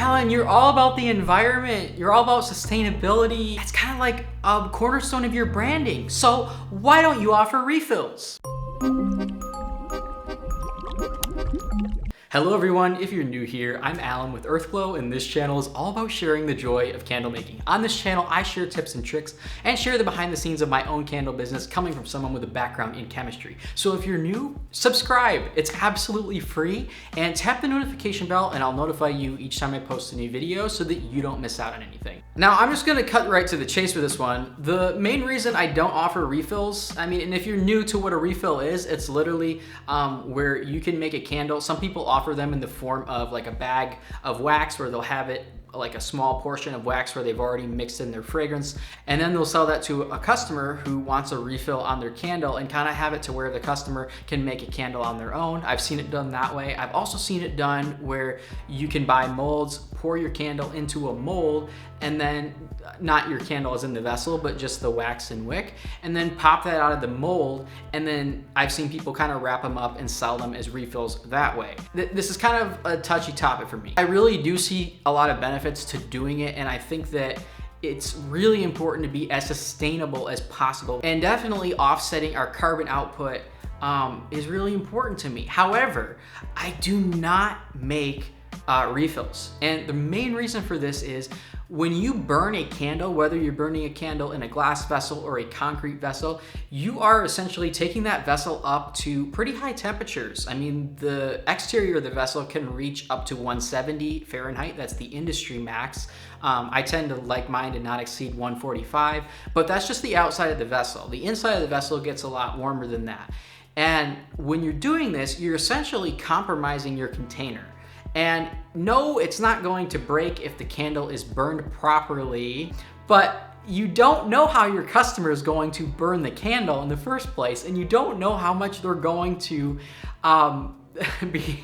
Alan, you're all about the environment. You're all about sustainability. That's kind of like a cornerstone of your branding. So why don't you offer refills? Hello everyone, if you're new here, I'm Alan with Earthglow, and this channel is all about sharing the joy of candle making. On this channel, I share tips and tricks and share the behind the scenes of my own candle business coming from someone with a background in chemistry. So if you're new, subscribe. It's absolutely free, and tap the notification bell and I'll notify you each time I post a new video so that you don't miss out on anything. Now, I'm just gonna cut right to the chase with this one. The main reason I don't offer refills, and if you're new to what a refill is, it's literally where you can make a candle. Some people offer them in the form of like a bag of wax where they'll have it like a small portion of wax where they've already mixed in their fragrance, and then they'll sell that to a customer who wants a refill on their candle and kind of have it to where the customer can make a candle on their own. I've seen it done that way. I've also seen it done where you can buy molds, pour your candle into a mold, and then not your candle as in the vessel, but just the wax and wick, and then pop that out of the mold, and then I've seen people kind of wrap them up and sell them as refills that way. This is kind of a touchy topic for me. I really do see a lot of benefits to doing it, and I think that it's really important to be as sustainable as possible, and definitely offsetting our carbon output is really important to me. However, I do not make refills, and the main reason for this is when you burn a candle, whether you're burning a candle in a glass vessel or a concrete vessel, you are essentially taking that vessel up to pretty high temperatures. I mean, the exterior of the vessel can reach up to 170 Fahrenheit. That's the industry max. I tend to like mine to not exceed 145, but that's just the outside of the vessel. The inside of the vessel gets a lot warmer than that. And when you're doing this, you're essentially compromising your container. And no, it's not going to break if the candle is burned properly, but you don't know how your customer is going to burn the candle in the first place, and you don't know how much they're going to be,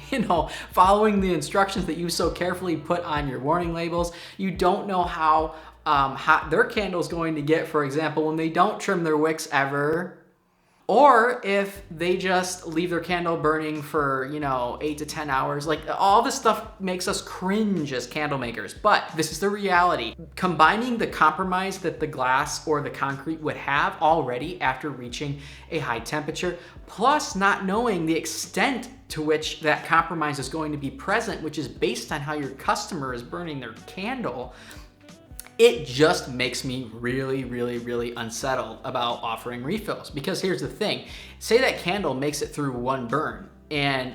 following the instructions that you so carefully put on your warning labels. You don't know how hot their candle is going to get, for example, when they don't trim their wicks ever, or if they just leave their candle burning for, 8 to 10 hours. Like, all this stuff makes us cringe as candle makers, but this is the reality. Combining the compromise that the glass or the concrete would have already after reaching a high temperature, plus not knowing the extent to which that compromise is going to be present, which is based on how your customer is burning their candle, it just makes me really, really, really unsettled about offering refills. Because here's the thing, say that candle makes it through one burn, and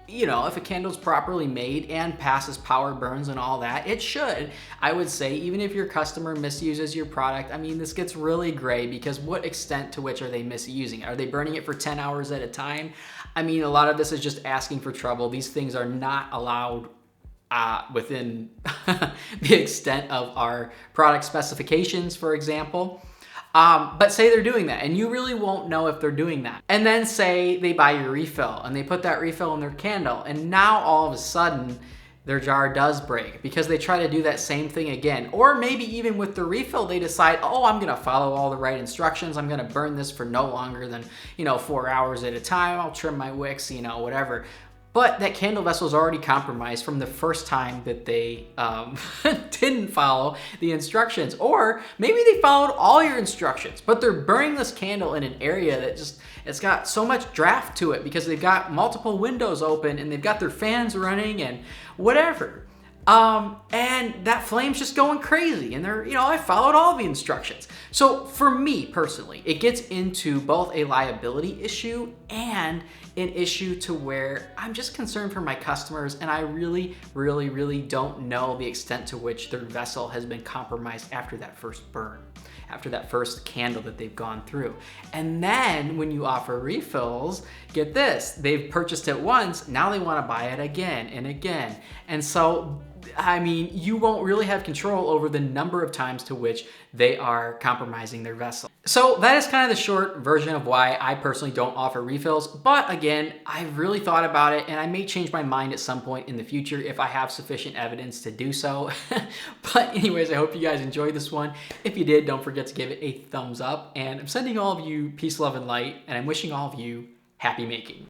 if a candle's properly made and passes power burns and all that, it should, I would say, even if your customer misuses your product, this gets really gray, because what extent to which are they misusing it? Are they burning it for 10 hours at a time? A lot of this is just asking for trouble. These things are not allowed within the extent of our product specifications, for example. But say they're doing that, and you really won't know if they're doing that. And then say they buy your refill and they put that refill in their candle, and now all of a sudden their jar does break because they try to do that same thing again. Or maybe even with the refill, they decide, oh, I'm gonna follow all the right instructions. I'm gonna burn this for no longer than 4 hours at a time. I'll trim my wicks, whatever. But that candle vessel is already compromised from the first time that they didn't follow the instructions. Or maybe they followed all your instructions, but they're burning this candle in an area that it's got so much draft to it because they've got multiple windows open and they've got their fans running and whatever. And that flame's just going crazy, and I followed all the instructions. So for me personally, it gets into both a liability issue and an issue to where I'm just concerned for my customers, and I really, really, really don't know the extent to which their vessel has been compromised after that first burn, after that first candle that they've gone through. And then when you offer refills, get this, they've purchased it once, now they want to buy it again and again. And so you won't really have control over the number of times to which they are compromising their vessel. So that is kind of the short version of why I personally don't offer refills. But again, I've really thought about it, and I may change my mind at some point in the future if I have sufficient evidence to do so. But anyways, I hope you guys enjoyed this one. If you did, don't forget to give it a thumbs up. And I'm sending all of you peace, love, and light, and I'm wishing all of you happy making.